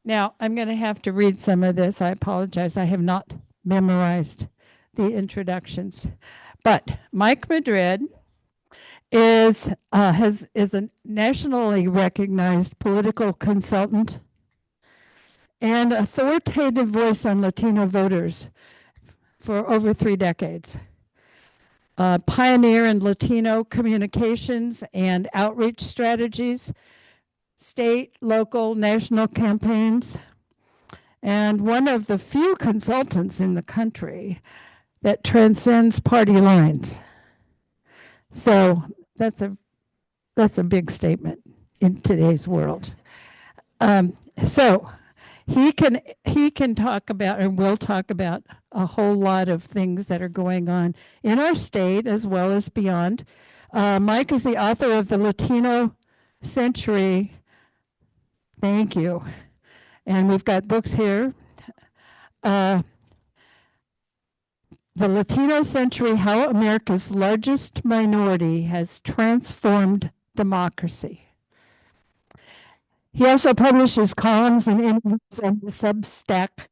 Now, I'm going to have to read some of this. I apologize. I have not memorized the introductions. But Mike Madrid is a nationally recognized political consultant and authoritative voice on Latino voters for over 3 decades. A pioneer in Latino communications and outreach strategies, state, local, national campaigns, and one of the few consultants in the country that transcends party lines. So that's a big statement in today's world. So he can talk about and will talk about a whole lot of things that are going on in our state as well as beyond. Mike is the author of the Latino Century. Thank you. And we've got books here. The Latino Century, How America's Largest Minority Has Transformed Democracy. He also publishes columns and interviews on the Substack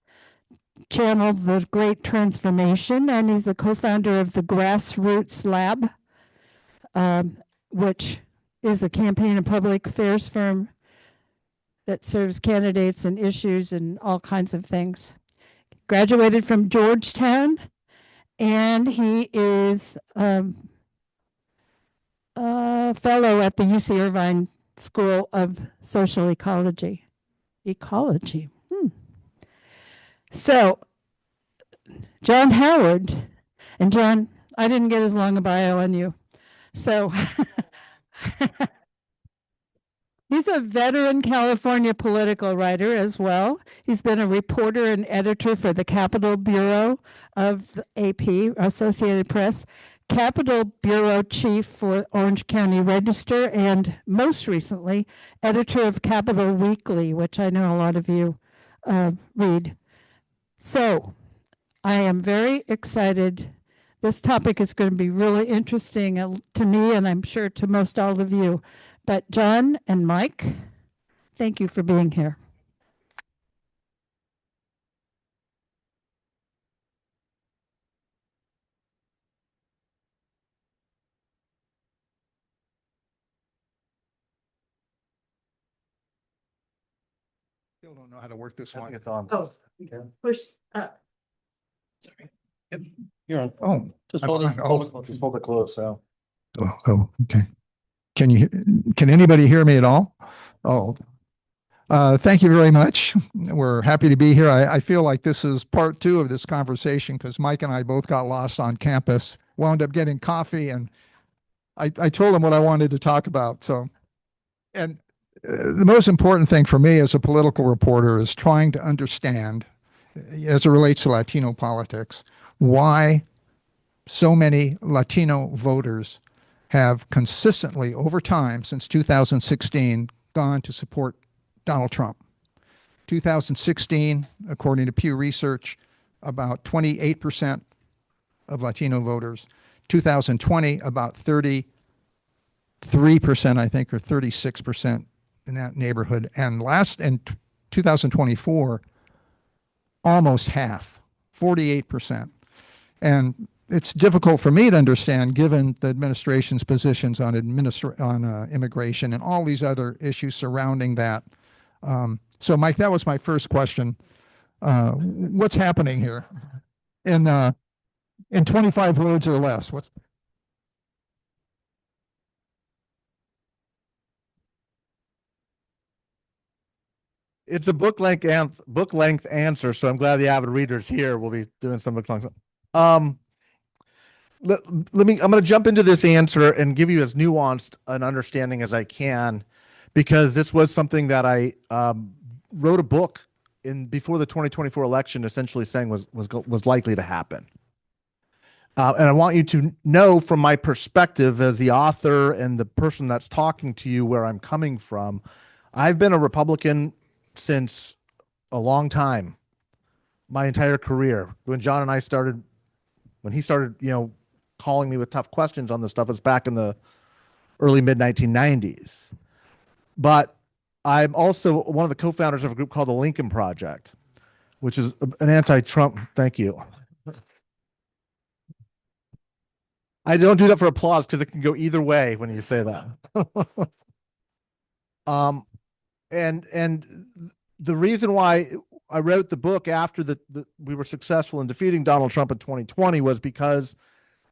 channel, The Great Transformation, and he's a co-founder of the Grassroots Lab, which is a campaign and public affairs firm that serves candidates and issues and all kinds of things. Graduated from Georgetown, and he is a fellow at the UC Irvine School of Social Ecology. So, John Howard, and John, I didn't get as long a bio on you. So, he's a veteran California political writer as well. He's been a reporter and editor for the Capitol Bureau of the AP, Associated Press, Capitol Bureau Chief for Orange County Register, and most recently, editor of Capitol Weekly, which I know a lot of you read. So I am very excited. This topic is going to be really interesting to me, and I'm sure to most all of you. But John and Mike, thank you for being here. Still don't know how to work this one. It's on. Oh, push up. Sorry. You're on. Oh, Just I'm hold on. it. Oh. Just hold it close. So. Okay. Can anybody hear me at all? Oh, thank you very much. We're happy to be here. I feel like this is part two of this conversation because Mike and I both got lost on campus, wound up getting coffee, and I told him what I wanted to talk about. So, and the most important thing for me as a political reporter is trying to understand, as it relates to Latino politics, why so many Latino voters have consistently over time since 2016 gone to support Donald Trump. 2016, according to Pew Research, about 28% of Latino voters. 2020, about 33%, I think, or 36% in that neighborhood. And in 2024, almost half, 48%. And it's difficult for me to understand, given the administration's positions on immigration and all these other issues surrounding that. So, Mike, that was my first question. What's happening here? In 25 words or less, what's It's a book length answer, so I'm glad the avid readers here will be doing some book length. I'm going to jump into this answer and give you as nuanced an understanding as I can, because this was something that I wrote a book before the 2024 election, essentially saying was likely to happen. And I want you to know from my perspective as the author and the person that's talking to you where I'm coming from. I've been a Republican since a long time, my entire career. When John and I started, when he started, calling me with tough questions on this stuff, it's back in the early mid 1990s. But I'm also one of the co-founders of a group called the Lincoln Project, which is an anti-Trump. Thank you. I don't do that for applause because it can go either way when you say that. And the reason why I wrote the book after we were successful in defeating Donald Trump in 2020 was because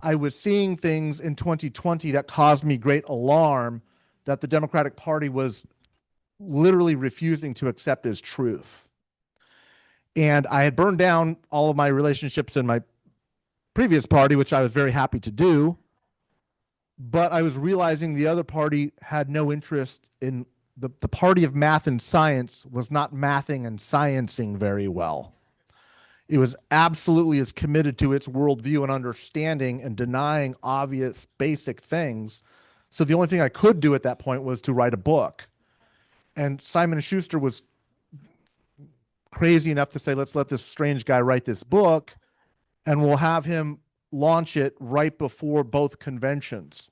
I was seeing things in 2020 that caused me great alarm that the Democratic Party was literally refusing to accept as truth. And I had burned down all of my relationships in my previous party, which I was very happy to do. But I was realizing the other party had no interest in the party of math and science was not mathing and sciencing very well. It was absolutely as committed to its worldview and understanding and denying obvious basic things. So the only thing I could do at that point was to write a book. And Simon & Schuster was crazy enough to say, let's let this strange guy write this book and we'll have him launch it right before both conventions.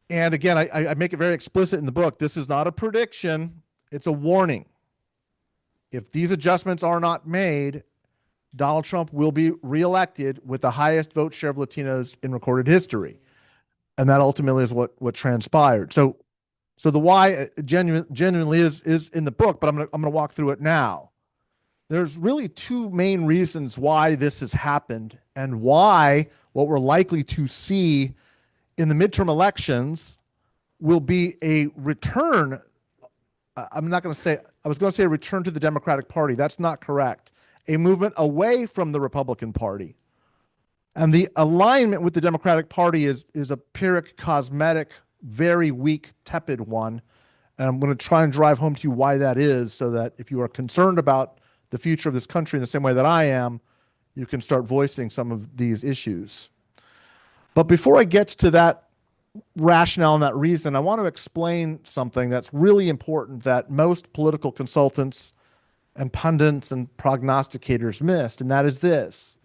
And again, I make it very explicit in the book. This is not a prediction. It's a warning. If these adjustments are not made, Donald Trump will be reelected with the highest vote share of Latinos in recorded history. And that ultimately is what transpired. So the why genuinely is in the book, but I'm gonna walk through it now. There's really two main reasons why this has happened and why what we're likely to see in the midterm elections will be a return. I was going to say a return to the Democratic Party. That's not correct. A movement away from the Republican Party. And the alignment with the Democratic Party is a Pyrrhic, cosmetic, very weak, tepid one. And I'm going to try and drive home to you why that is so that if you are concerned about the future of this country in the same way that I am, you can start voicing some of these issues. But before I get to that rationale and that reason, I want to explain something that's really important that most political consultants and pundits and prognosticators missed, and that is this.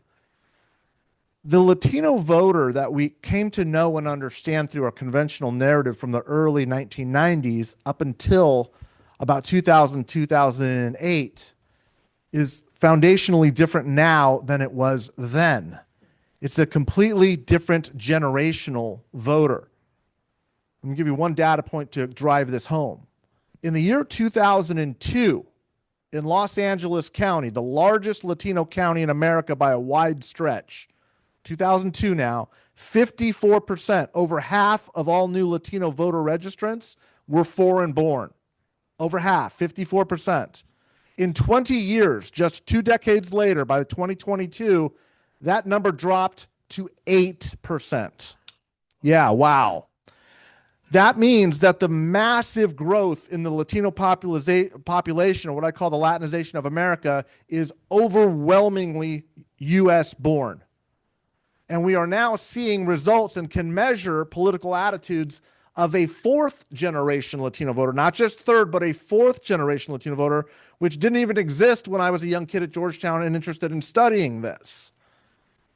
The Latino voter that we came to know and understand through our conventional narrative from the early 1990s up until about 2000, 2008 is foundationally different now than it was then. It's a completely different generational voter. Let me give you one data point to drive this home. In the year 2002, in Los Angeles County, the largest Latino county in America by a wide stretch, 2002 now, 54%, over half of all new Latino voter registrants were foreign born. Over half, 54%. In 20 years, just 2 decades later, by 2022, that number dropped to 8%. Yeah, wow. That means that the massive growth in the Latino population, or what I call the Latinization of America, is overwhelmingly U.S. born. And we are now seeing results and can measure political attitudes of a fourth generation Latino voter, not just third, but a fourth generation Latino voter, which didn't even exist when I was a young kid at Georgetown and interested in studying this.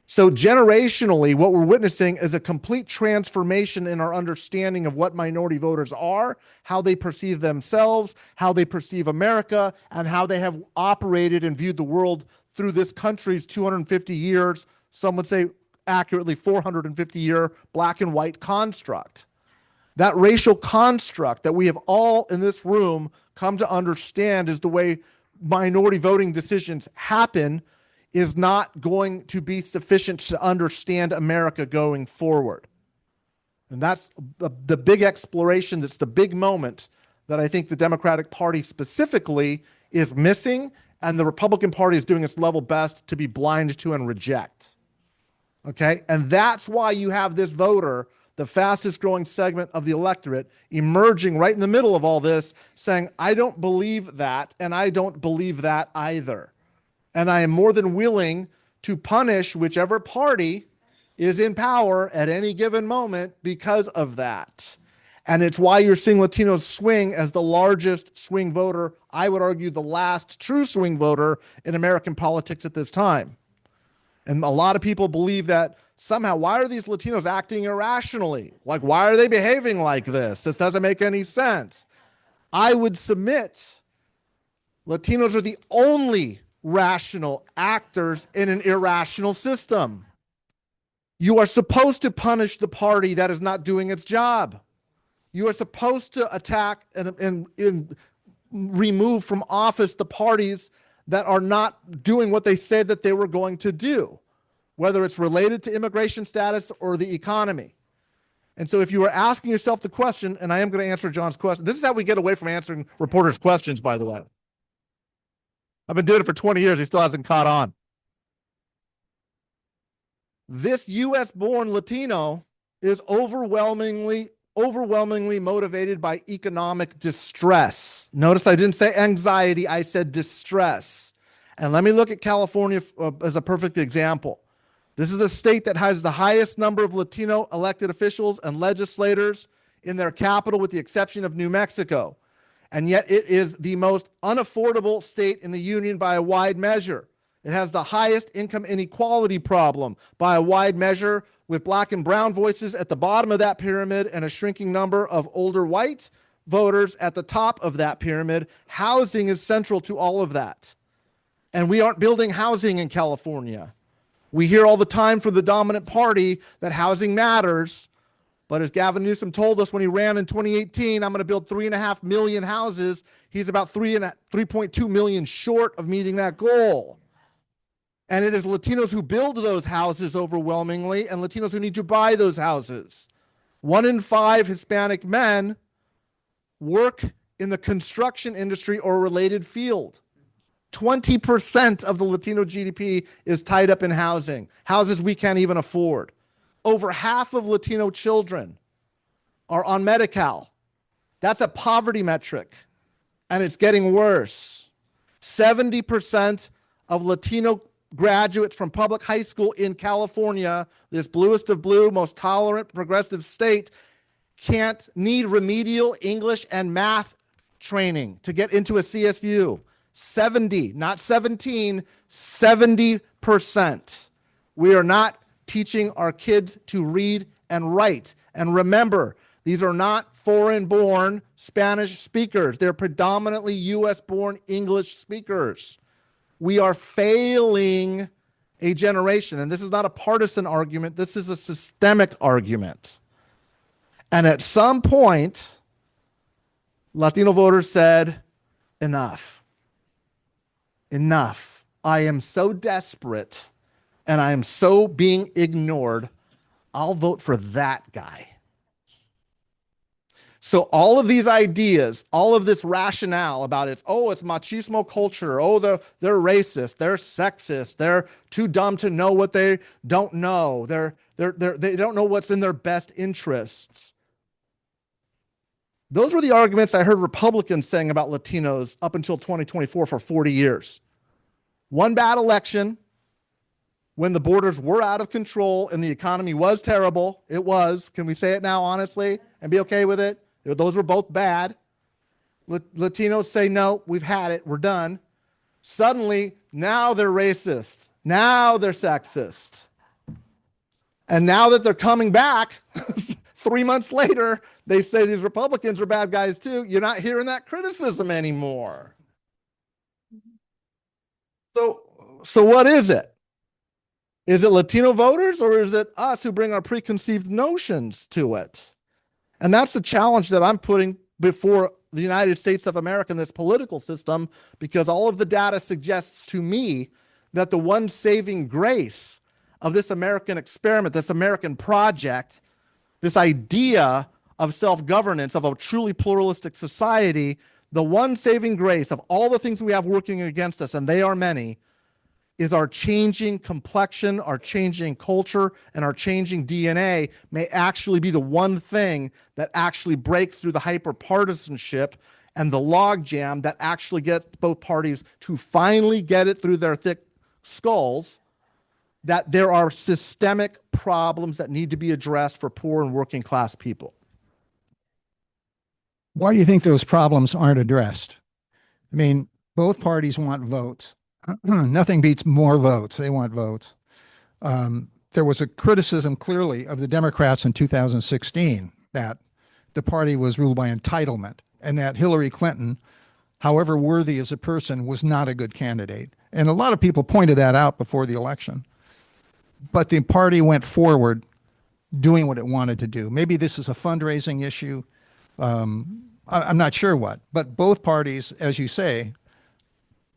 So generationally, what we're witnessing is a complete transformation in our understanding of what minority voters are, how they perceive themselves, how they perceive America, and how they have operated and viewed the world through this country's 250 years, some would say accurately 450-year black and white construct. That racial construct that we have all in this room come to understand is the way minority voting decisions happen is not going to be sufficient to understand America going forward. And that's the big exploration, that's the big moment that I think the Democratic Party specifically is missing, and the Republican Party is doing its level best to be blind to and reject. Okay? And that's why you have this voter, the fastest growing segment of the electorate, emerging right in the middle of all this, saying, I don't believe that, and I don't believe that either. And I am more than willing to punish whichever party is in power at any given moment because of that. And it's why you're seeing Latinos swing as the largest swing voter, I would argue the last true swing voter in American politics at this time. And a lot of people believe that somehow, why are these Latinos acting irrationally? Like, why are they behaving like this? This doesn't make any sense. I would submit Latinos are the only rational actors in an irrational system. You are supposed to punish the party that is not doing its job. You are supposed to attack and remove from office the parties that are not doing what they said that they were going to do, whether it's related to immigration status or the economy. And so if you were asking yourself the question, and I am going to answer John's question, this is how we get away from answering reporters' questions, by the way. I've been doing it for 20 years. He still hasn't caught on. This US-born Latino is overwhelmingly motivated by economic distress. Notice I didn't say anxiety, I said distress. And let me look at California as a perfect example. This is a state that has the highest number of Latino elected officials and legislators in their capital, with the exception of New Mexico. And yet it is the most unaffordable state in the union by a wide measure. It has the highest income inequality problem by a wide measure, with black and brown voices at the bottom of that pyramid and a shrinking number of older white voters at the top of that pyramid. Housing is central to all of that. And we aren't building housing in California. We hear all the time from the dominant party that housing matters. But as Gavin Newsom told us when he ran in 2018, I'm going to build 3.5 million houses. He's about 3.2 million short of meeting that goal. And it is Latinos who build those houses overwhelmingly, and Latinos who need to buy those houses. 1 in 5 Hispanic men work in the construction industry or related field. 20% of the Latino GDP is tied up in housing, houses we can't even afford. Over half of Latino children are on Medi-Cal. That's a poverty metric, and it's getting worse. 70% of Latino graduates from public high school in California, this bluest of blue, most tolerant, progressive state, need remedial English and math training to get into a CSU. 70, not 17, 70%. We are not teaching our kids to read and write. And remember, these are not foreign-born Spanish speakers. They're predominantly US-born English speakers. We are failing a generation. And this is not a partisan argument. This is a systemic argument. And at some point, Latino voters said, enough. Enough. I am so desperate and I am so being ignored. I'll vote for that guy. So all of these ideas, all of this rationale about it's machismo culture. Oh, they're racist. They're sexist. They're too dumb to know what they don't know. They don't know what's in their best interests. Those were the arguments I heard Republicans saying about Latinos up until 2024 for 40 years. One bad election, when the borders were out of control and the economy was terrible. It was. Can we say it now honestly and be okay with it? Those were both bad. Latinos say, no, we've had it. We're done. Suddenly, now they're racist. Now they're sexist. And now that they're coming back, 3 months later, they say these Republicans are bad guys too. You're not hearing that criticism anymore. So what is it? Is it Latino voters, or is it us who bring our preconceived notions to it? And that's the challenge that I'm putting before the United States of America in this political system, because all of the data suggests to me that the one saving grace of this American experiment, this American project, this idea of self-governance, of a truly pluralistic society, the one saving grace of all the things we have working against us, and they are many, is our changing complexion, our changing culture, and our changing DNA may actually be the one thing that actually breaks through the hyper-partisanship and the logjam that actually gets both parties to finally get it through their thick skulls that there are systemic problems that need to be addressed for poor and working class people. Why do you think those problems aren't addressed? I mean, both parties want votes. Nothing beats more votes. They want votes. There was a criticism clearly of the Democrats in 2016 that the party was ruled by entitlement and that Hillary Clinton, however worthy as a person, was not a good candidate. And a lot of people pointed that out before the election. But the party went forward doing what it wanted to do. Maybe this is a fundraising issue. I'm not sure what, but both parties, as you say,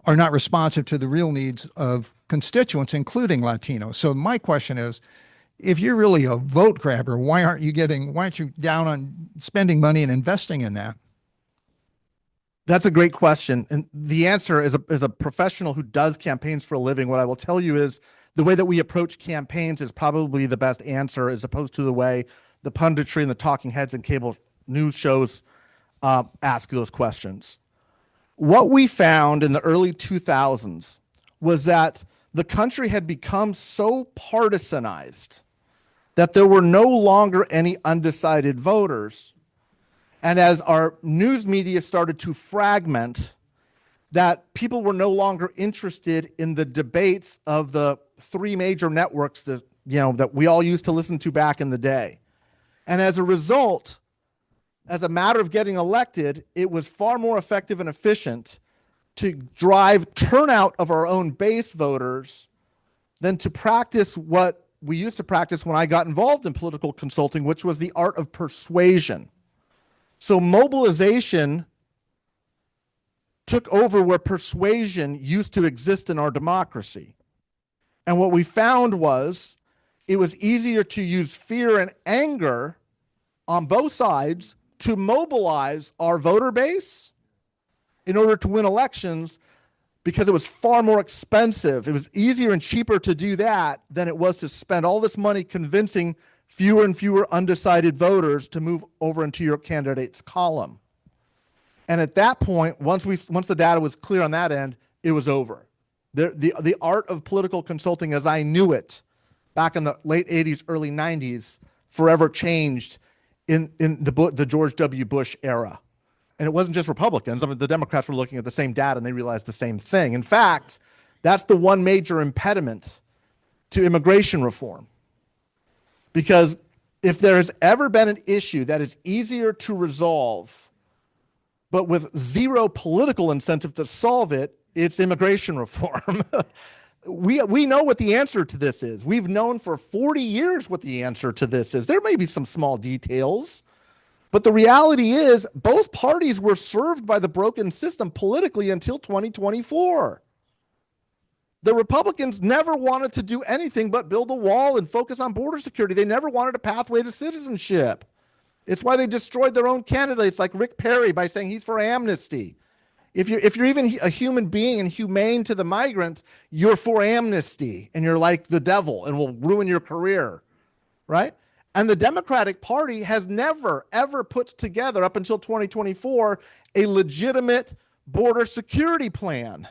are not responsive to the real needs of constituents, including Latinos. So my question is, if you're really a vote grabber, why aren't you down on spending money and investing in that? That's a great question. And the answer is a professional who does campaigns for a living. What I will tell you is the way that we approach campaigns is probably the best answer, as opposed to the way the punditry and the talking heads and cable news shows ask those questions. What we found in the early 2000s was that the country had become so partisanized that there were no longer any undecided voters. And as our news media started to fragment, that people were no longer interested in the debates of the three major networks that we all used to listen to back in the day. And as a result, as a matter of getting elected, it was far more effective and efficient to drive turnout of our own base voters than to practice what we used to practice when I got involved in political consulting, which was the art of persuasion. So mobilization took over where persuasion used to exist in our democracy. And what we found was it was easier to use fear and anger on both sides to mobilize our voter base in order to win elections, because it was far more expensive. It was easier and cheaper to do that than it was to spend all this money convincing fewer and fewer undecided voters to move over into your candidate's column. And at that point, once the data was clear on that end, it was over. The art of political consulting as I knew it back in the late 80s, early 90s, forever changed in the George W. Bush era. And it wasn't just Republicans. I mean, the Democrats were looking at the same data and they realized the same thing. In fact, that's the one major impediment to immigration reform. Because if there has ever been an issue that is easier to resolve, but with zero political incentive to solve it, it's immigration reform. We know what the answer to this is. We've known for 40 years what the answer to this is. There may be some small details, but the reality is both parties were served by the broken system politically until 2024. The Republicans never wanted to do anything but build a wall and focus on border security. They never wanted a pathway to citizenship. It's why they destroyed their own candidates like Rick Perry by saying he's for amnesty. If you're even a human being and humane to the migrants, you're for amnesty and you're like the devil and will ruin your career, right? And the Democratic Party has never, ever put together, up until 2024, a legitimate border security plan.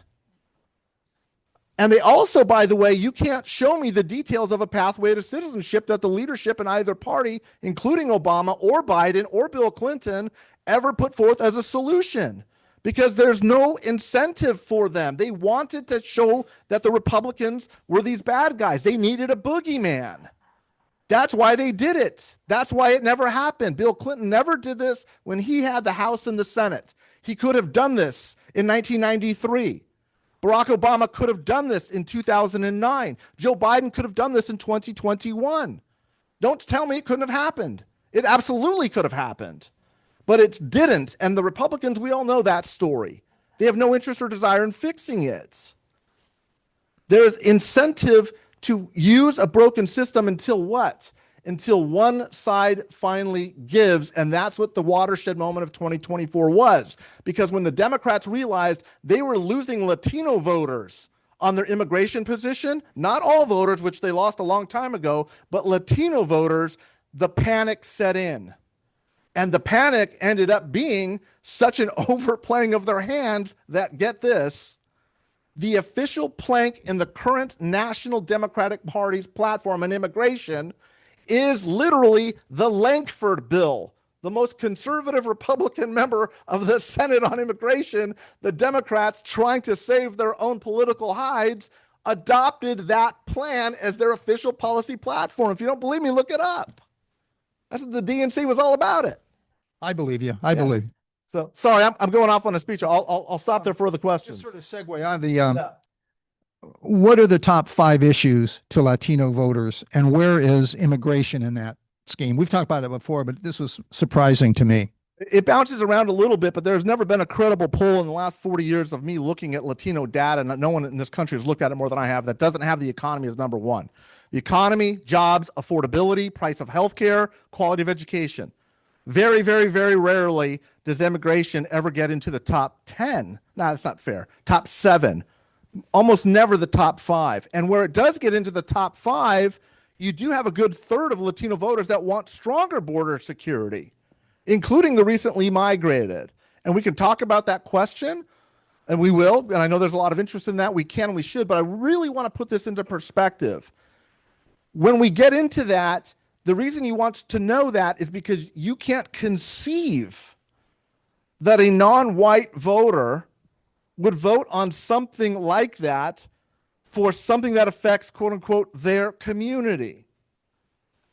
And they also, by the way, you can't show me the details of a pathway to citizenship that the leadership in either party, including Obama or Biden or Bill Clinton, ever put forth as a solution, because there's no incentive for them. They wanted to show that the Republicans were these bad guys. They needed a boogeyman. That's why they did it. That's why it never happened. Bill Clinton never did this when he had the House and the Senate. He could have done this in 1993. Barack Obama could have done this in 2009. Joe Biden could have done this in 2021. Don't tell me it couldn't have happened. It absolutely could have happened. But it didn't. And the Republicans, we all know that story. They have no interest or desire in fixing it. There's incentive to use a broken system until what? Until one side finally gives. And that's what the watershed moment of 2024 was. Because when the Democrats realized they were losing Latino voters on their immigration position, not all voters, which they lost a long time ago, but Latino voters, the panic set in. And the panic ended up being such an overplaying of their hands that, get this, the official plank in the current National Democratic Party's platform on immigration is literally the Lankford Bill, the most conservative Republican member of the Senate on immigration. The Democrats, trying to save their own political hides, adopted that plan as their official policy platform. If you don't believe me, look it up. That's what the DNC was all about it. I believe you. I believe. So sorry, I'm going off on a speech. I'll stop there for the questions. Just sort of segue on the, what are the top 5 issues to Latino voters, and where is immigration in that scheme? We've talked about it before, but this was surprising to me. It bounces around a little bit, but there's never been a credible poll in the last 40 years of me looking at Latino data, and no one in this country has looked at it more than I have, that doesn't have the economy as number one. The economy, jobs, affordability, price of healthcare, quality of education. Very, very, very rarely does immigration ever get into the top 10. No, that's not fair. Top 7. Almost never the top 5. And where it does get into the top 5, you do have a good third of Latino voters that want stronger border security, including the recently migrated. And we can talk about that question, and we will. And I know there's a lot of interest in that. We can and we should, but I really want to put this into perspective. When we get into that, the reason you want to know that is because you can't conceive that a non-white voter would vote on something like that for something that affects, quote unquote, their community.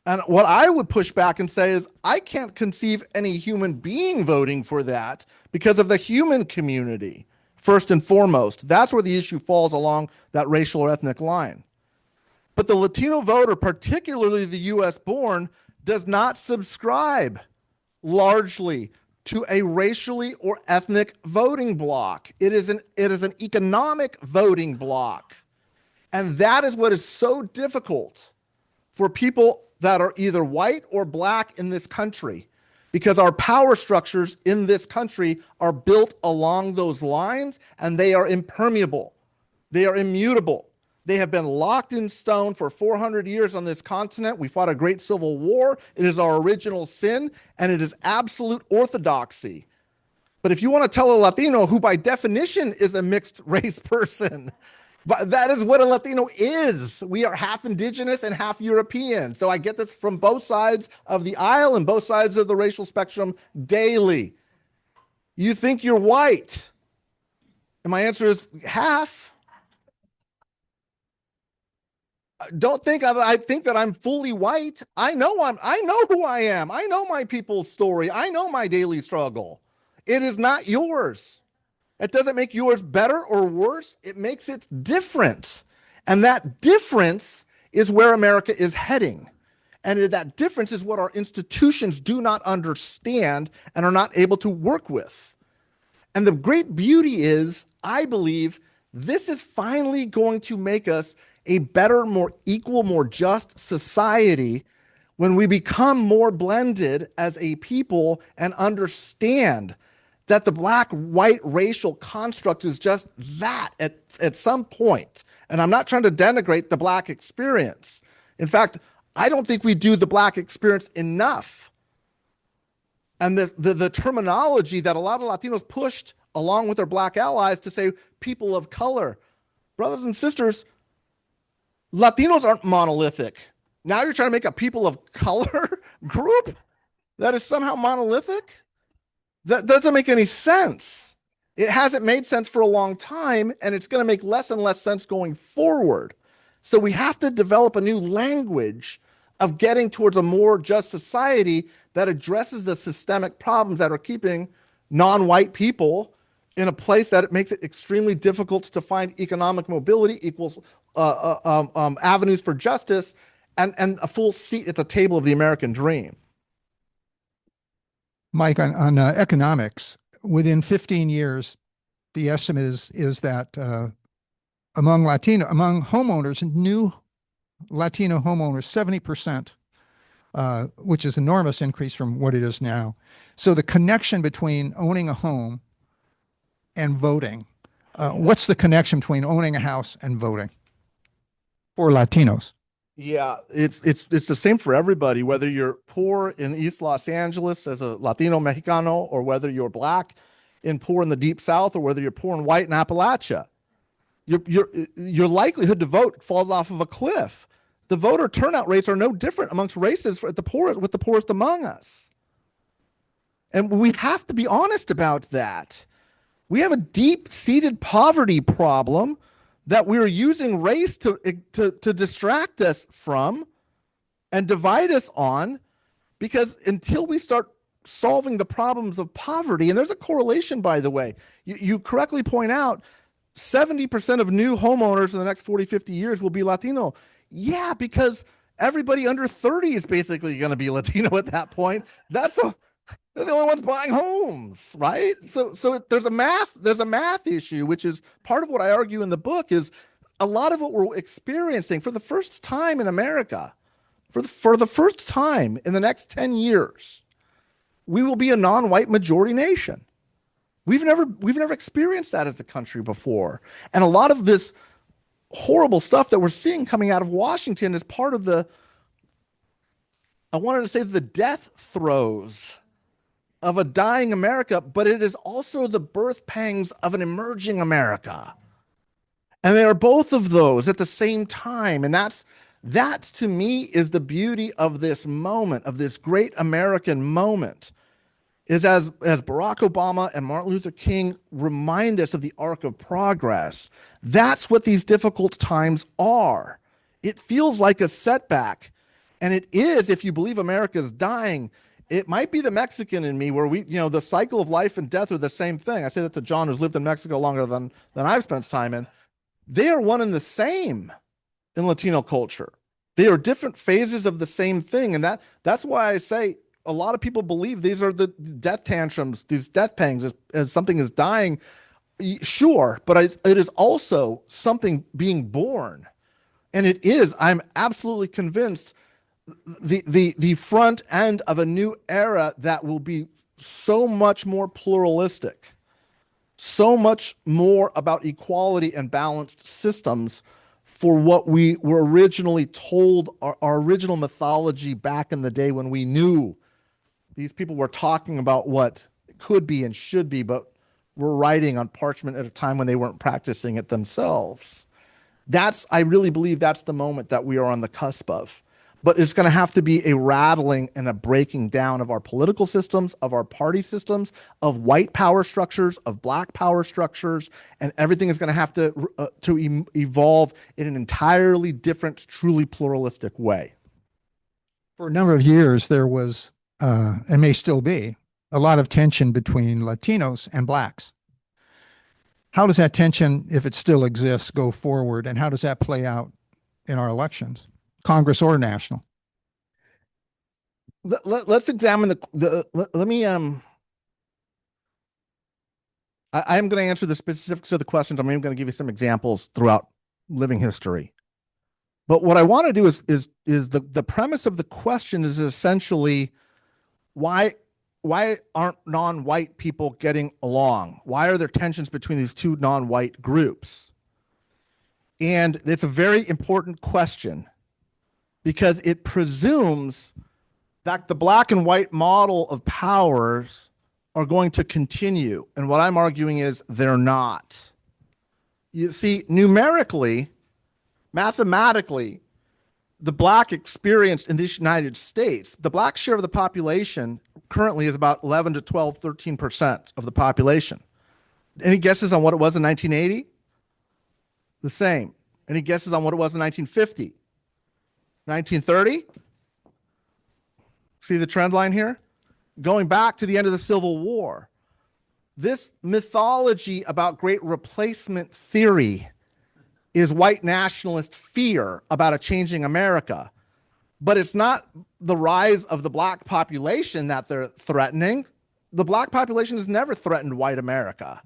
And what I would push back and say is, I can't conceive any human being voting for that because of the human community, first and foremost. That's where the issue falls along that racial or ethnic line. But the Latino voter, particularly the US born, does not subscribe largely to a racially or ethnic voting bloc. It is an economic voting bloc. And that is what is so difficult for people that are either white or black in this country, because our power structures in this country are built along those lines, and they are impermeable. They are immutable. They have been locked in stone for 400 years on this continent. We fought a great civil war. It is our original sin, and it is absolute orthodoxy. But if you want to tell a Latino, who by definition is a mixed race person, but that is what a Latino is. We are half indigenous and half European. So I get this from both sides of the aisle and both sides of the racial spectrum daily. You think you're white. And my answer is half. Don't think I think that I'm fully white. I know who I am. I know my people's story. I know my daily struggle. It is not yours. It doesn't make yours better or worse. It makes it different. And that difference is where America is heading. And that difference is what our institutions do not understand and are not able to work with. And the great beauty is, I believe, this is finally going to make us a better, more equal, more just society when we become more blended as a people and understand that the black-white racial construct is just that at some point. And I'm not trying to denigrate the black experience. In fact, I don't think we do the black experience enough. And the terminology that a lot of Latinos pushed along with their black allies to say people of color. Brothers and sisters, Latinos aren't monolithic. Now you're trying to make a people of color group that is somehow monolithic? That doesn't make any sense. It hasn't made sense for a long time, and it's going to make less and less sense going forward. So we have to develop a new language of getting towards a more just society that addresses the systemic problems that are keeping non-white people in a place that it makes it extremely difficult to find economic mobility, equals avenues for justice, and a full seat at the table of the American dream. Mike, on economics, within 15 years, the estimate is that among homeowners, new Latino homeowners, 70%, which is an enormous increase from what it is now. So the connection between owning a home and voting, what's the connection between owning a house and voting for Latinos? Yeah, it's the same for everybody, whether you're poor in East Los Angeles as a Latino Mexicano, or whether you're black and poor in the Deep South, or whether you're poor and white in Appalachia. Your likelihood to vote falls off of a cliff. The voter turnout rates are no different amongst races with the poorest among us. And we have to be honest about that. We have a deep-seated poverty problem that we're using race to distract us from and divide us on, because until we start solving the problems of poverty. And there's a correlation, by the way. You correctly point out 70% of new homeowners in the next 40, 50 years will be Latino. Yeah, because everybody under 30 is basically going to be Latino at that point. They're the only ones buying homes, right? So there's a math issue, which is part of what I argue in the book. Is a lot of what we're experiencing for the first time in America, for the first time in the next 10 years, we will be a non-white majority nation. We've never experienced that as a country before. And a lot of this horrible stuff that we're seeing coming out of Washington is part of I wanted to say the death throes of a dying America, but it is also the birth pangs of an emerging America. And they are both of those at the same time. And that to me is the beauty of this moment, of this great American moment, is as Barack Obama and Martin Luther King remind us of the arc of progress. That's what these difficult times are. It feels like a setback. And it is, if you believe America is dying. It might be the Mexican in me where the cycle of life and death are the same thing. I say that to John, who's lived in Mexico longer than I've spent time in. They are one and the same in Latino culture. They are different phases of the same thing. And that's why I say a lot of people believe these are the death tantrums, these death pangs as something is dying. Sure, but it is also something being born. And it is, I'm absolutely convinced, the front end of a new era that will be so much more pluralistic, so much more about equality and balanced systems for what we were originally told, our original mythology back in the day when we knew these people were talking about what could be and should be, but were writing on parchment at a time when they weren't practicing it themselves. I really believe that's the moment that we are on the cusp of. But it's going to have to be a rattling and a breaking down of our political systems, of our party systems, of white power structures, of black power structures, and everything is going to have to evolve in an entirely different, truly pluralistic way. For a number of years, there was, and may still be, a lot of tension between Latinos and blacks. How does that tension, if it still exists, go forward, and how does that play out in our elections? Congress or national? Let's examine let me I am going to answer the specifics of the questions. I'm even going to give you some examples throughout living history. But what I want to do is the premise of the question is essentially why aren't non-white people getting along? Why are there tensions between these two non-white groups? And it's a very important question, because it presumes that the black and white model of powers are going to continue. And what I'm arguing is they're not. You see, numerically, mathematically, the black experience in the United States, the black share of the population currently is about 11 to 12, 13% of the population. Any guesses on what it was in 1980? The same. Any guesses on what it was in 1950? 1930? See the trend line here? Going back to the end of the Civil War, this mythology about great replacement theory is white nationalist fear about a changing America. But it's not the rise of the black population that they're threatening. The black population has never threatened white America.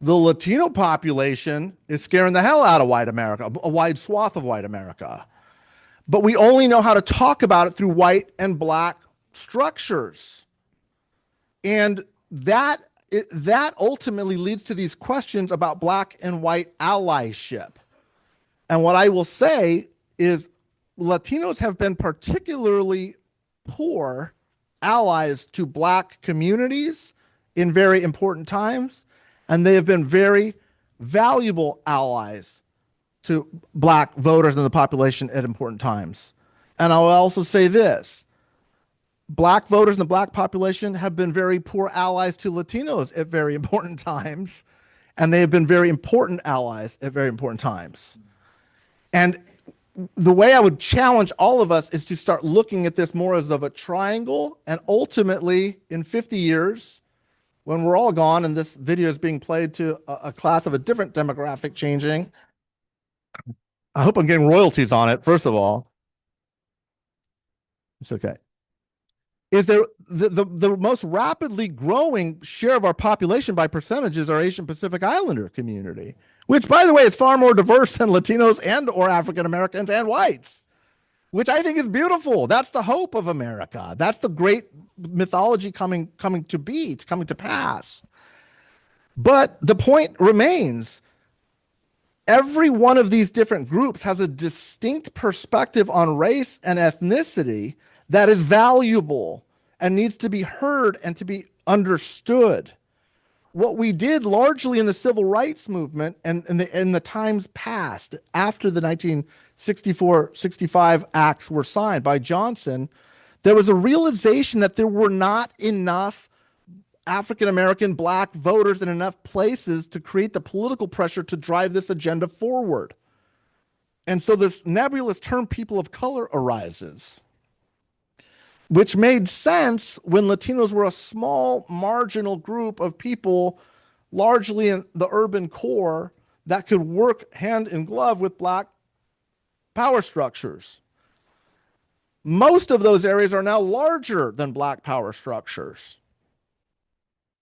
The Latino population is scaring the hell out of white America, a wide swath of white America. But we only know how to talk about it through white and black structures. And that ultimately leads to these questions about black and white allyship. And what I will say is Latinos have been particularly poor allies to black communities in very important times, and they have been very valuable allies to black voters in the population at important times. And I'll also say this: black voters in the black population have been very poor allies to Latinos at very important times, and they have been very important allies at very important times. And the way I would challenge all of us is to start looking at this more as of a triangle. And ultimately, in 50 years, when we're all gone and this video is being played to a class of a different demographic changing, I hope I'm getting royalties on it, first of all. It's okay. Is there the most rapidly growing share of our population by percentages our Asian Pacific Islander community, which, by the way, is far more diverse than Latinos and or African Americans and whites, which I think is beautiful. That's the hope of America. That's the great mythology coming to pass. But the point remains, every one of these different groups has a distinct perspective on race and ethnicity that is valuable and needs to be heard and to be understood. What we did largely in the civil rights movement and in the times past, after the 1964-65 acts were signed by Johnson, there was a realization that there were not enough African-American Black voters in enough places to create the political pressure to drive this agenda forward. And so this nebulous term people of color arises, which made sense when Latinos were a small marginal group of people, largely in the urban core, that could work hand in glove with Black power structures. Most of those areas are now larger than Black power structures.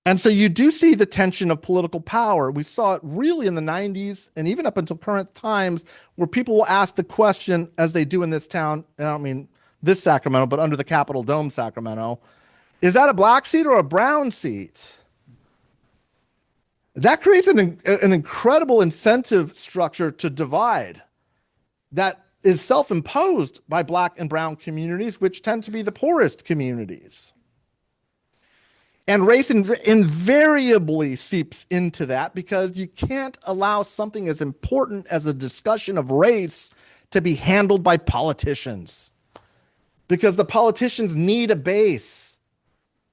And so you do see the tension of political power. We saw it really in the 90s and even up until current times, where people will ask the question, as they do in this town, and I don't mean this Sacramento, but under the Capitol Dome, Sacramento, is that a Black seat or a brown seat? That creates an incredible incentive structure to divide that is self-imposed by Black and brown communities, which tend to be the poorest communities. And race invariably seeps into that, because you can't allow something as important as a discussion of race to be handled by politicians. Because the politicians need a base.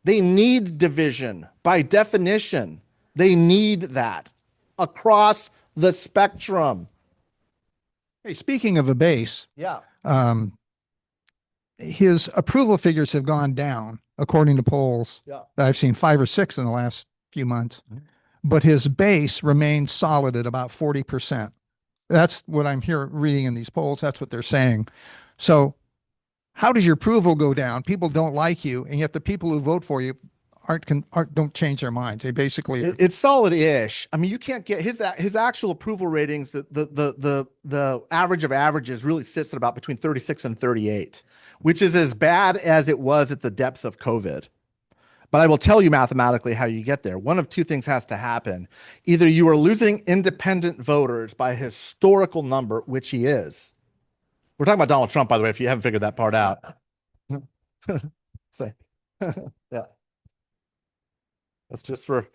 They need division. By definition, they need that across the spectrum. Hey, speaking of a base, Yeah. His approval figures have gone down, according to polls Yeah. that I've seen, 5 or 6 in the last few months. But his base remains solid at about 40%. That's what I'm reading in these polls. That's what they're saying. So how does your approval go down? People don't like you, and yet the people who vote for you don't change their minds. They basically it's solid-ish. I mean, you can't get his actual approval ratings. The average of averages really sits at about between 36 and 38, which is as bad as it was at the depths of COVID. But I will tell you mathematically how you get there. One of two things has to happen. Either you are losing independent voters by a historical number, which he is. We're talking about Donald Trump, by the way, if you haven't figured that part out. Yeah. That's just for,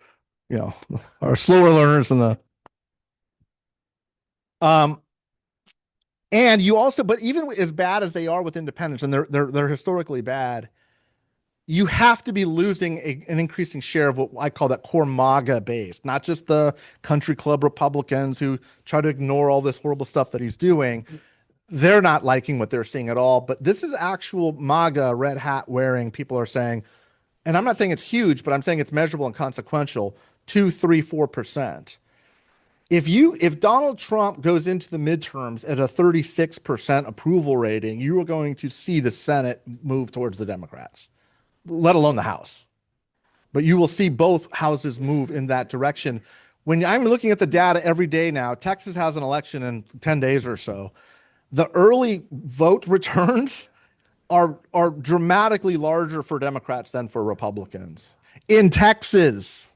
our slower learners and and you also, but even as bad as they are with independents, and they're historically bad, you have to be losing an increasing share of what I call that core MAGA base, not just the country club Republicans who try to ignore all this horrible stuff that he's doing. They're not liking what they're seeing at all, but this is actual MAGA red hat wearing people are saying, and I'm not saying it's huge, but I'm saying it's measurable and consequential, 2, 3, 4%. If Donald Trump goes into the midterms at a 36% approval rating, you are going to see the Senate move towards the Democrats, let alone the House. But you will see both houses move in that direction. When I'm looking at the data every day now, Texas has an election in 10 days or so. The early vote returns are dramatically larger for Democrats than for Republicans in Texas.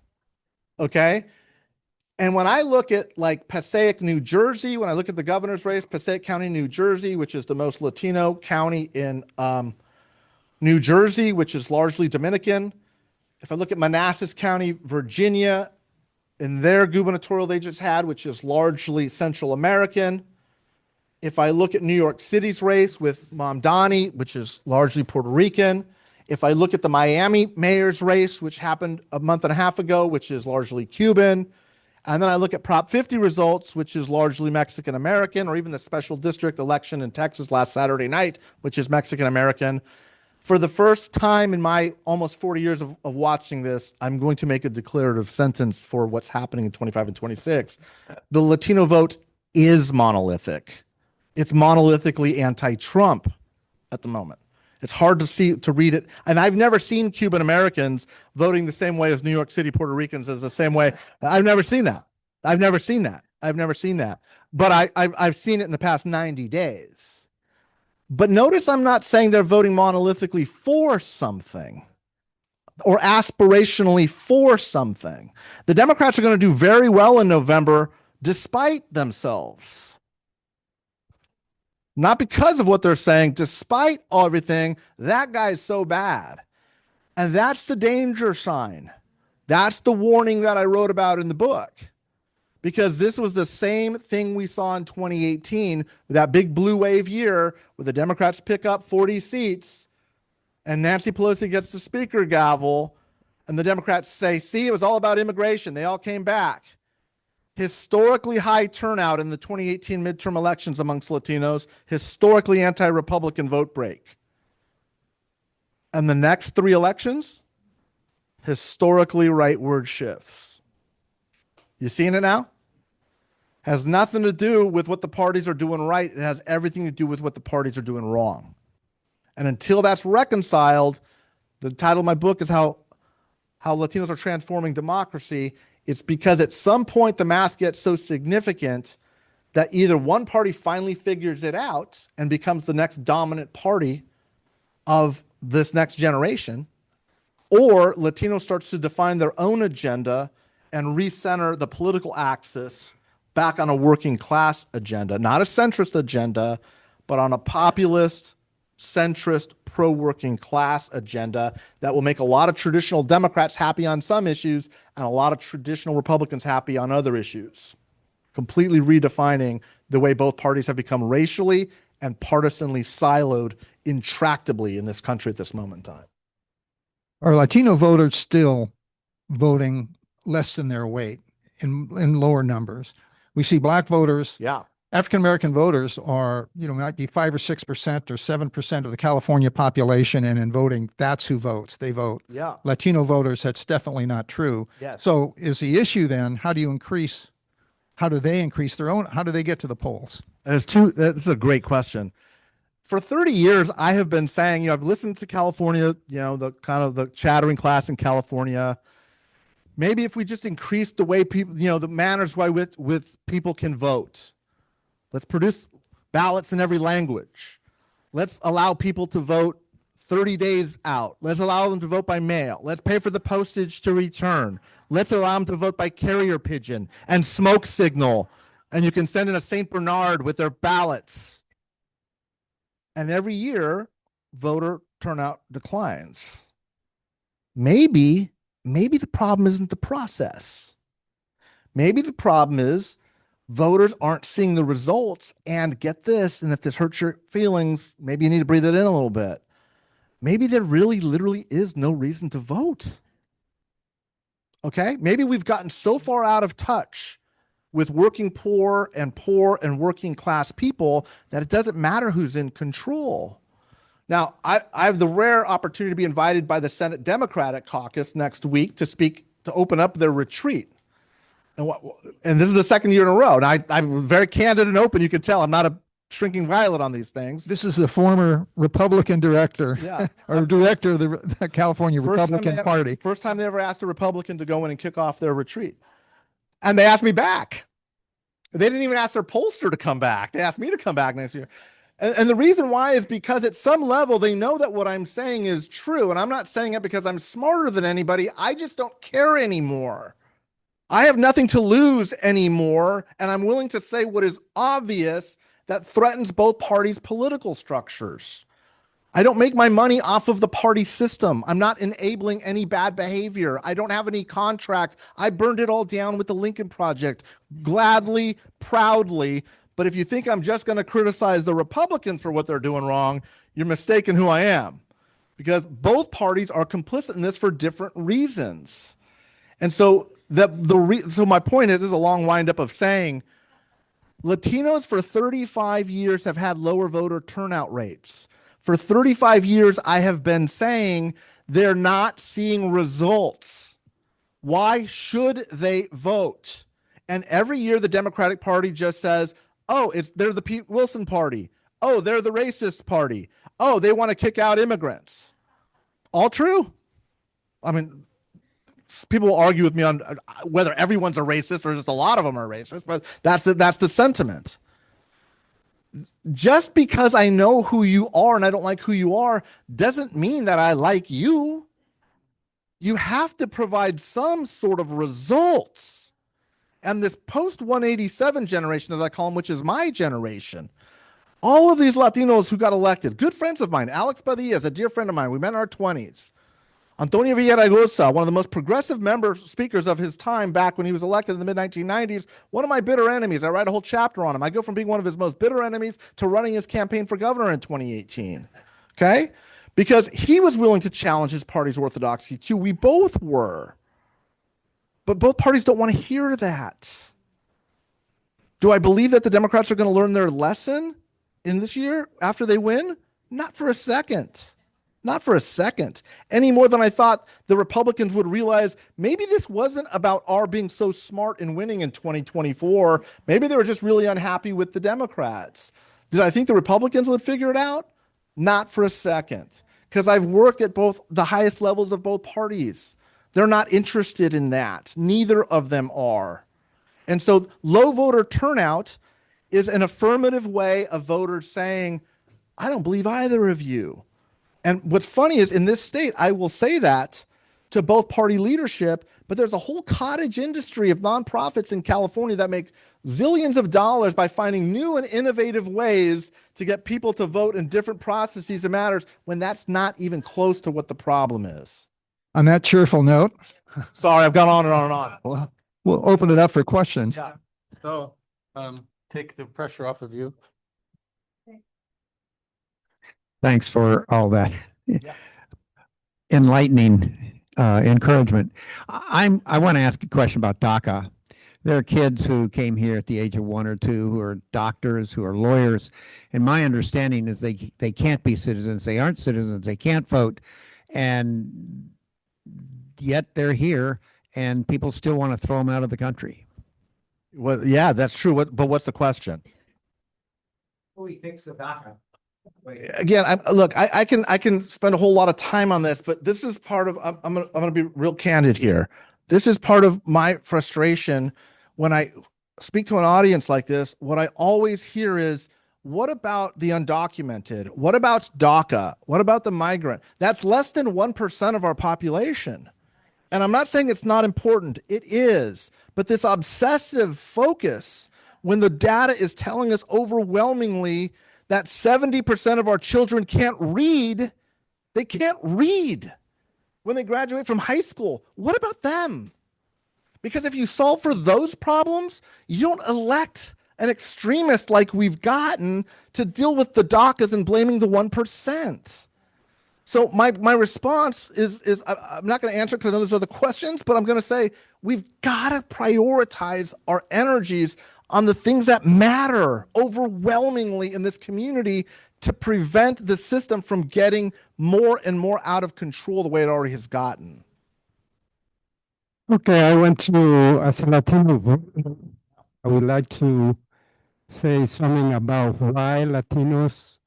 Okay. And when I look at like Passaic, New Jersey, when I look at the governor's race, Passaic County, New Jersey, which is the most Latino county in New Jersey, which is largely Dominican. If I look at Manassas County, Virginia, in their gubernatorial they just had, which is largely Central American. If I look at New York City's race with Mamdani, which is largely Puerto Rican. If I look at the Miami mayor's race, which happened a month and a half ago, which is largely Cuban. And then I look at Prop 50 results, which is largely Mexican American, or even the special district election in Texas last Saturday night, which is Mexican American. For the first time in my almost 40 years of watching this, I'm going to make a declarative sentence for what's happening in 25 and 26. The Latino vote is monolithic. It's monolithically anti-Trump at the moment. It's hard to read it. And I've never seen Cuban Americans voting the same way as New York City Puerto Ricans as the same way. I've never seen that. I've never seen that. But I've seen it in the past 90 days. But notice I'm not saying they're voting monolithically for something or aspirationally for something. The Democrats are going to do very well in November despite themselves. Not because of what they're saying, despite everything, that guy's so bad. And that's the danger sign. That's the warning that I wrote about in the book. Because this was the same thing we saw in 2018, that big blue wave year where the Democrats pick up 40 seats and Nancy Pelosi gets the speaker gavel and the Democrats say, see, it was all about immigration. They all came back. Historically high turnout in the 2018 midterm elections amongst Latinos, historically anti-Republican vote break. And the next three elections, historically rightward shifts. You seeing it now? Has nothing to do with what the parties are doing right. It has everything to do with what the parties are doing wrong. And until that's reconciled, the title of my book is how Latinos are transforming democracy. It's because at some point the math gets so significant that either one party finally figures it out and becomes the next dominant party of this next generation, or Latino starts to define their own agenda and recenter the political axis back on a working class agenda, not a centrist agenda, but on a populist, centrist, pro-working class agenda that will make a lot of traditional Democrats happy on some issues and a lot of traditional Republicans happy on other issues, completely redefining the way both parties have become racially and partisanly siloed intractably in this country at this moment in time. Are Latino voters still voting less than their weight in lower numbers? We see black voters. Yeah. African-American voters are, might be 5 or 6% or 7% of the California population. And in voting, that's who votes. They vote. Yeah. Latino voters, that's definitely not true. Yes. So is the issue then, how do they increase their own, how do they get to the polls? This is a great question. For 30 years, I have been saying, I've listened to California, the kind of the chattering class in California. Maybe if we just increase the way people, the manners with people can vote. Let's produce ballots in every language. Let's allow people to vote 30 days out. Let's allow them to vote by mail. Let's pay for the postage to return. Let's allow them to vote by carrier pigeon and smoke signal. And you can send in a St. Bernard with their ballots. And every year, voter turnout declines. Maybe the problem isn't the process. Maybe the problem is voters aren't seeing the results, and get this, and if this hurts your feelings, maybe you need to breathe it in a little bit. Maybe there really literally is no reason to vote. Okay? Maybe we've gotten so far out of touch with working poor and working class people that it doesn't matter who's in control. Now, I have the rare opportunity to be invited by the Senate Democratic Caucus next week to open up their retreat. And this is the second year in a row. And I'm very candid and open. You can tell I'm not a shrinking violet on these things. This is the former Republican director, director of the California Republican Party. First time they ever asked a Republican to go in and kick off their retreat. And they asked me back. They didn't even ask their pollster to come back. They asked me to come back next year. And the reason why is because at some level, they know that what I'm saying is true. And I'm not saying it because I'm smarter than anybody. I just don't care anymore. I have nothing to lose anymore, and I'm willing to say what is obvious that threatens both parties' political structures. I don't make my money off of the party system. I'm not enabling any bad behavior. I don't have any contracts. I burned it all down with the Lincoln Project, gladly, proudly. But if you think I'm just going to criticize the Republicans for what they're doing wrong, you're mistaken who I am. Because both parties are complicit in this for different reasons. And so so my point is a long windup of saying Latinos for 35 years have had lower voter turnout rates. For 35 years, I have been saying they're not seeing results. Why should they vote? And every year the Democratic Party just says, oh, they're the Pete Wilson party. Oh, they're the racist party. Oh, they want to kick out immigrants. All true. I mean, people will argue with me on whether everyone's a racist or just a lot of them are racist, but that's the sentiment. Just because I know who you are and I don't like who you are doesn't mean that I like you. You have to provide some sort of results. And this post 187 generation, as I call them, which is my generation, all of these Latinos who got elected, good friends of mine, Alex Padilla is a dear friend of mine. We met in our 20s. Antonio Villaraigosa, one of the most progressive speakers of his time back when he was elected in the mid-1990s, one of my bitter enemies. I write a whole chapter on him. I go from being one of his most bitter enemies to running his campaign for governor in 2018. Okay? Because he was willing to challenge his party's orthodoxy too. We both were. But both parties don't want to hear that. Do I believe that the Democrats are going to learn their lesson in this year after they win? Not for a second. Not for a second. Any more than I thought the Republicans would realize maybe this wasn't about our being so smart in winning in 2024. Maybe they were just really unhappy with the Democrats. Did I think the Republicans would figure it out? Not for a second. Because I've worked at both the highest levels of both parties. They're not interested in that. Neither of them are. And so low voter turnout is an affirmative way of voters saying, I don't believe either of you. And what's funny is in this state, I will say that to both party leadership, but there's a whole cottage industry of nonprofits in California that make zillions of dollars by finding new and innovative ways to get people to vote in different processes and matters when that's not even close to what the problem is. On that cheerful note, Sorry, I've gone on and on and on. we'll open it up for questions. Yeah. So, take the pressure off of you. Thanks for all that Yeah. enlightening encouragement. I want to ask a question about DACA. There are kids who came here at the age of 1 or 2 who are doctors, who are lawyers, and my understanding is they can't be citizens. They aren't citizens. They can't vote, and yet they're here, and people still want to throw them out of the country. Well, yeah, that's true. But what's the question? Who he thinks the DACA? Again, I can spend a whole lot of time on this, but this is part of, I'm gonna be real candid here. This is part of my frustration when I speak to an audience like this. What I always hear is, what about the undocumented? What about DACA? What about the migrant? That's less than 1% of our population. And I'm not saying it's not important. It is. But this obsessive focus, when the data is telling us overwhelmingly that 70% of our children can't read, they can't read when they graduate from high school. What about them? Because if you solve for those problems, you don't elect an extremist like we've gotten to deal with the DACAs and blaming the 1%. So my response is I'm not going to answer because I know those are the questions, but I'm going to say we've got to prioritize our energies on the things that matter overwhelmingly in this community to prevent the system from getting more and more out of control the way it already has gotten. Okay, I want to, as a Latino, I would like to say something about why Latinos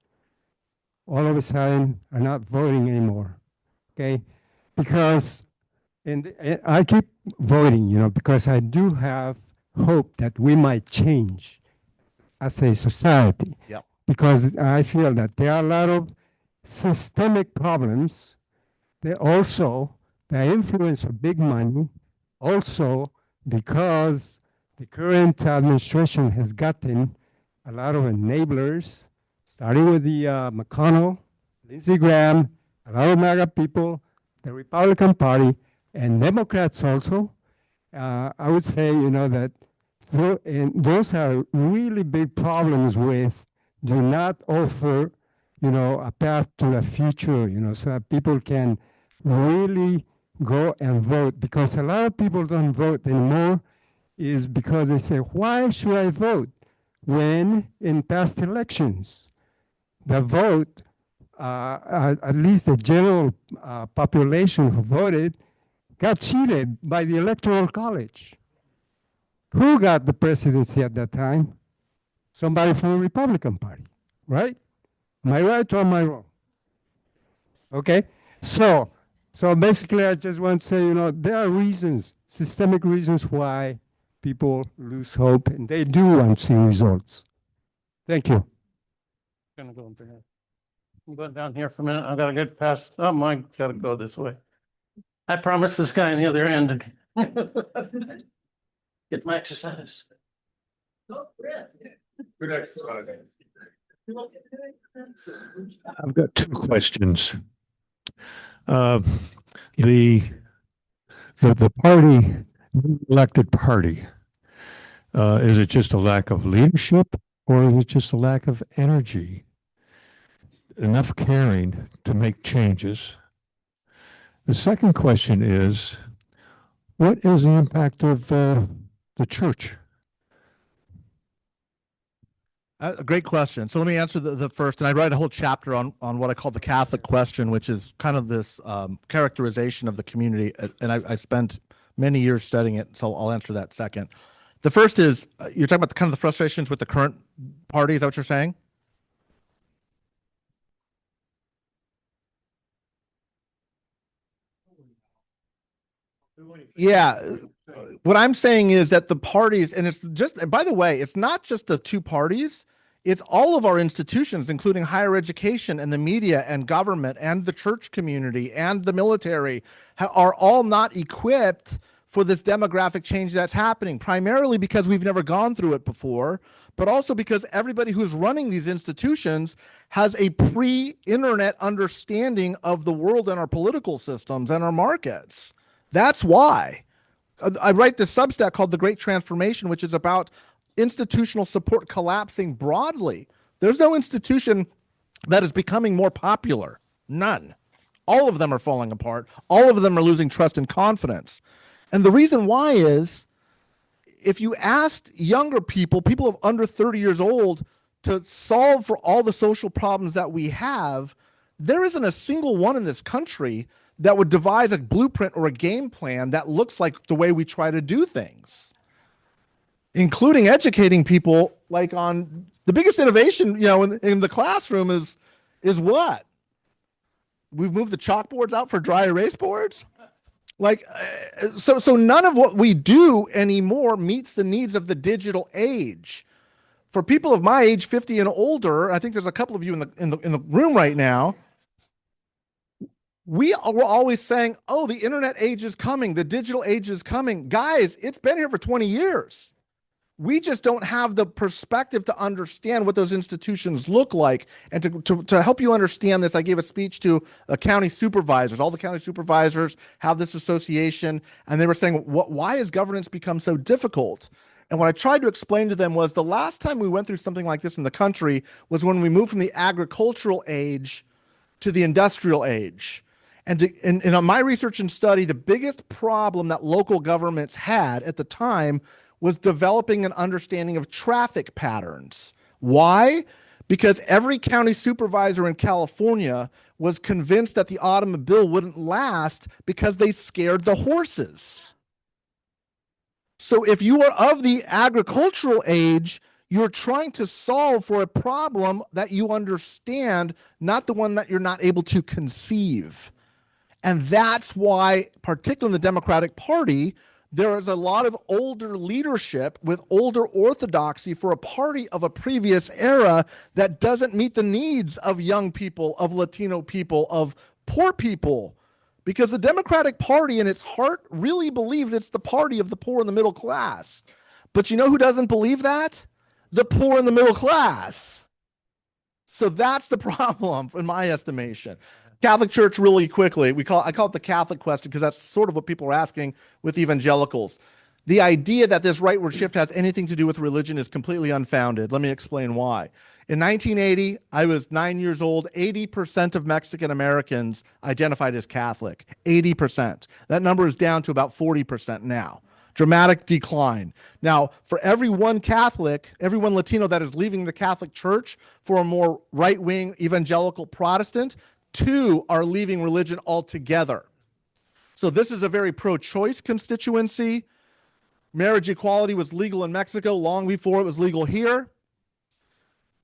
all of a sudden are not voting anymore. Okay, because and I keep voting, because I do have hope that we might change as a society. Yep. Because I feel that there are a lot of systemic problems. They also the influence of big money. Also, because the current administration has gotten a lot of enablers, starting with the McConnell, Lindsey Graham, a lot of MAGA people, the Republican Party, and Democrats also. I would say, that those are really big problems with do not offer, a path to the future, so that people can really go and vote, because a lot of people don't vote anymore is because they say, why should I vote when in past elections the vote, at least the general population who voted, got cheated by the Electoral College? Who got the presidency at that time? Somebody from the Republican Party, right? Am I right or am I wrong? Okay, so basically, I just want to say, there are reasons, systemic reasons why people lose hope, and they do want to see results. Thank you. Gonna go up there. I'm going down here for a minute. I gotta get past, oh, my, gotta go this way. I promised this guy on the other end. Get my exercise. Good exercise. I've got two questions. The party, elected party, is it just a lack of leadership, or is it just a lack of energy? Enough caring to make changes. The second question is, what is the impact of the church? A great question. So let me answer the first, and I write a whole chapter on what I call the Catholic question, which is kind of this characterization of the community. And I spent many years studying it, so I'll answer that second. The first is, you're talking about kind of the frustrations with the current party. Is that what you're saying? Yeah. What I'm saying is that the parties, and it's just, and by the way, it's not just the two parties, it's all of our institutions, including higher education and the media and government and the church community and the military, are all not equipped for this demographic change that's happening, primarily because we've never gone through it before, but also because everybody who's running these institutions has a pre-internet understanding of the world and our political systems and our markets. That's why. I write this Substack called The Great Transformation, which is about institutional support collapsing broadly. There's no institution that is becoming more popular. None. All of them are falling apart. All of them are losing trust and confidence. And the reason why is, if you asked younger people, people of under 30 years old, to solve for all the social problems that we have, there isn't a single one in this country that would devise a blueprint or a game plan that looks like the way we try to do things, including educating people. Like, on the biggest innovation, in the classroom is what? We've moved the chalkboards out for dry erase boards. So none of what we do anymore meets the needs of the digital age. For people of my age, 50 and older, I think there's a couple of you in the room right now. We were always saying, oh, the internet age is coming. The digital age is coming. Guys, it's been here for 20 years. We just don't have the perspective to understand what those institutions look like. And to help you understand this, I gave a speech to county supervisors. All the county supervisors have this association, and they were saying, why has governance become so difficult? And what I tried to explain to them was, the last time we went through something like this in the country was when we moved from the agricultural age to the industrial age. And in my research and study, the biggest problem that local governments had at the time was developing an understanding of traffic patterns. Why? Because every county supervisor in California was convinced that the automobile wouldn't last because they scared the horses. So if you are of the agricultural age, you're trying to solve for a problem that you understand, not the one that you're not able to conceive. And that's why, particularly in the Democratic Party, there is a lot of older leadership with older orthodoxy for a party of a previous era that doesn't meet the needs of young people, of Latino people, of poor people. Because the Democratic Party in its heart really believes it's the party of the poor and the middle class. But you know who doesn't believe that? The poor and the middle class. So that's the problem, in my estimation. Catholic Church, really quickly, I call it the Catholic question, because that's sort of what people are asking with evangelicals. The idea that this rightward shift has anything to do with religion is completely unfounded. Let me explain why. In 1980, I was 9 years old. 80% of Mexican Americans identified as Catholic. 80%. That number is down to about 40% now. Dramatic decline. Now, for every one Catholic, every one Latino that is leaving the Catholic Church for a more right-wing evangelical Protestant, 2 are leaving religion altogether. So this is a very pro-choice constituency. Marriage equality was legal in Mexico long before it was legal here.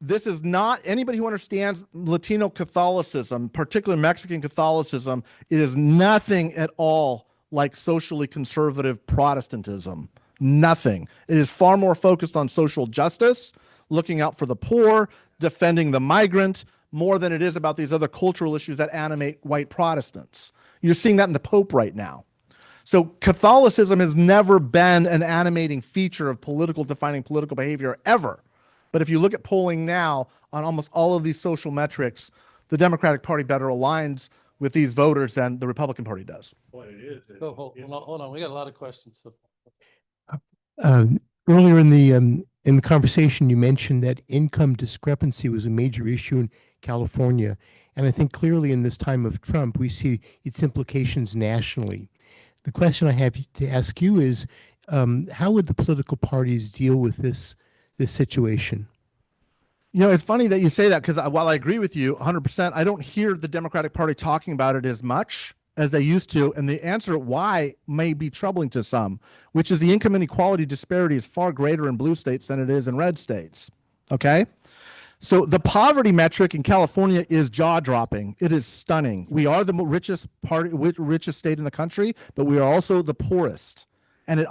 This is not, anybody who understands Latino Catholicism, particularly Mexican Catholicism, it is nothing at all like socially conservative Protestantism. Nothing. It is far more focused on social justice, looking out for the poor, defending the migrant, more than it is about these other cultural issues that animate white Protestants. You're seeing that in the Pope right now. So Catholicism has never been an animating feature of defining political behavior ever. But if you look at polling now on almost all of these social metrics, the Democratic Party better aligns with these voters than the Republican Party does. Oh, hold on. We got a lot of questions. Earlier in the conversation, you mentioned that income discrepancy was a major issue in California, and I think clearly in this time of Trump, we see its implications nationally. The question I have to ask you is, how would the political parties deal with this situation? You know, it's funny that you say that, because while I agree with you 100%, I don't hear the Democratic Party talking about it as much as they used to. And the answer why may be troubling to some, which is the income inequality disparity is far greater in blue states than it is in red states. Okay. So the poverty metric in California is jaw-dropping. It is stunning. We are the richest state in the country, but we are also the poorest. And we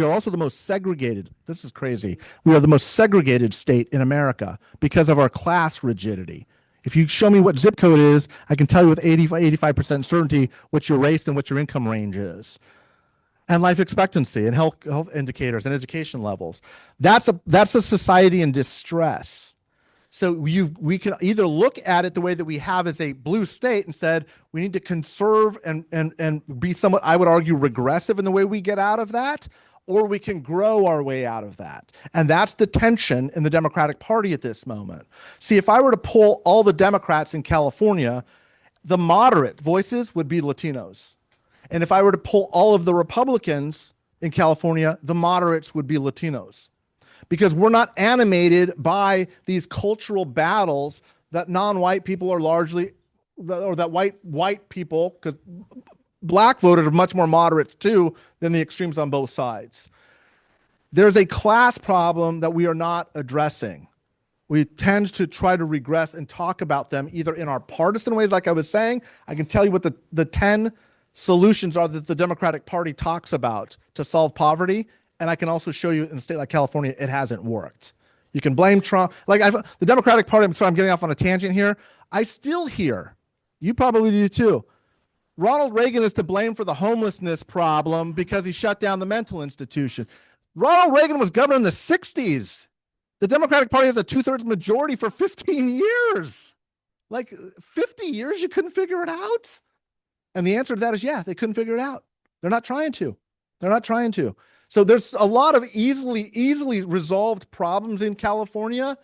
are also the most segregated. This is crazy. We are the most segregated state in America because of our class rigidity. If you show me what zip code is, I can tell you with 85% certainty what your race and what your income range is. And life expectancy and health indicators and education levels. That's a society in distress. So we can either look at it the way that we have as a blue state and said we need to conserve and be somewhat, I would argue, regressive in the way we get out of that, or we can grow our way out of that. And that's the tension in the Democratic Party at this moment. See, if I were to poll all the Democrats in California, the moderate voices would be Latinos. And if I were to poll all of the Republicans in California, the moderates would be Latinos. Because we're not animated by these cultural battles that non-white people are largely, or that white people, because black voters are much more moderate too than the extremes on both sides. There's a class problem that we are not addressing. We tend to try to regress and talk about them either in our partisan ways, like I was saying. I can tell you what the 10 solutions are that the Democratic Party talks about to solve poverty. And I can also show you in a state like California, it hasn't worked. You can blame Trump. The Democratic Party, I'm sorry, I'm getting off on a tangent here. I still hear, you probably do too, Ronald Reagan is to blame for the homelessness problem because he shut down the mental institution. Ronald Reagan was governor in the 60s. The Democratic Party has a 2/3 majority for 15 years. 50 years, you couldn't figure it out? And the answer to that is, yeah, they couldn't figure it out. They're not trying to. So there's a lot of easily resolved problems in California.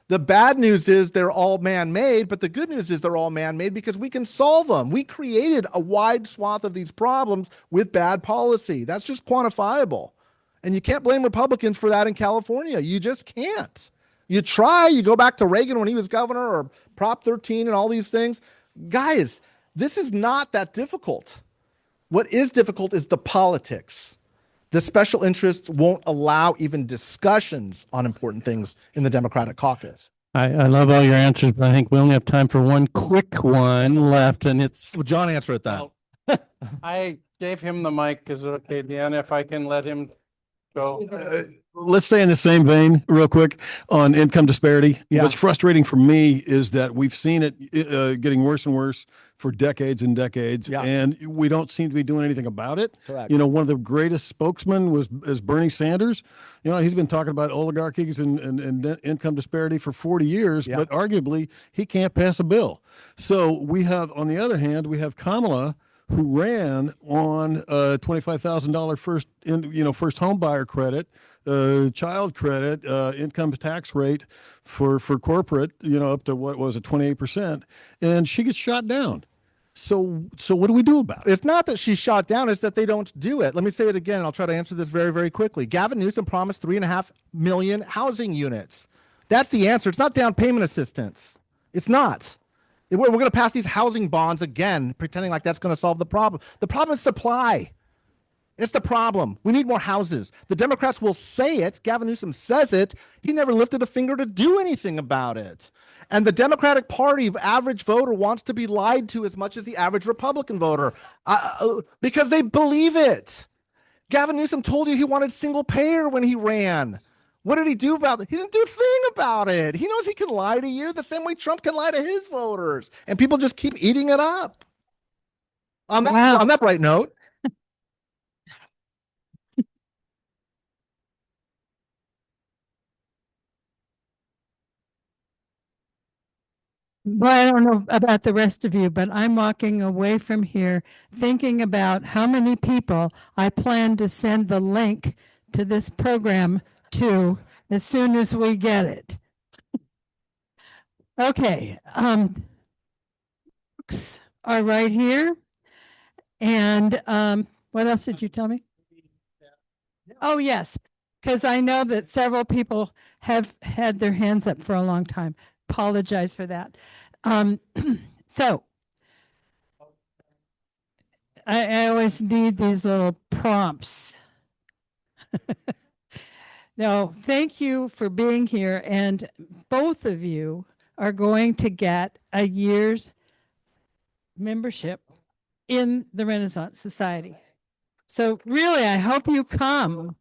The bad news is they're all man-made, but the good news is they're all man-made because we can solve them. We created a wide swath of these problems with bad policy. That's just quantifiable. And you can't blame Republicans for that in California. You just can't. You try, you go back to Reagan when he was governor, or Prop 13 and all these things. Guys, this is not that difficult. What is difficult is the politics. The special interests won't allow even discussions on important things in the Democratic caucus. I love all your answers, but I think we only have time for one quick one left, and it's. Well, John, answer it then. I gave him the mic. Is it okay, Dan, if I can let him go? Let's stay in the same vein real quick on income disparity. Yeah. What's frustrating for me is that we've seen it getting worse and worse for decades and decades, Yeah. and we don't seem to be doing anything about it. Correct. You know, one of the greatest spokesmen is Bernie Sanders. You know, he's been talking about oligarchies and income disparity for 40 years, Yeah. but arguably he can't pass a bill. So we have, on the other hand, we have Kamala, who ran on $25,000 first home buyer credit, child credit, income tax rate for corporate, up to what was it, 28%, and she gets shot down. So what do we do about it? It's not that she's shot down, it's that they don't do it. Let me say it again. I'll try to answer this very, very quickly. Gavin Newsom promised 3.5 million housing units. That's the answer. It's not down payment assistance. It's not. We're going to pass these housing bonds again, pretending like that's going to solve the problem. The problem is supply. It's the problem. We need more houses. The Democrats will say it. Gavin Newsom says it. He never lifted a finger to do anything about it. And the Democratic Party average voter wants to be lied to as much as the average Republican voter because they believe it. Gavin Newsom told you he wanted single payer when he ran. What did he do about it? He didn't do a thing about it. He knows he can lie to you the same way Trump can lie to his voters. And people just keep eating it up. On that bright note. Well, I don't know about the rest of you, but I'm walking away from here thinking about how many people I plan to send the link to this program to as soon as we get it. Okay. Books are right here. And what else did you tell me? Oh, yes, because I know that several people have had their hands up for a long time. Apologize for that. So I always need these little prompts. No, thank you for being here. And both of you are going to get a year's membership in the Renaissance Society. So really, I hope you come.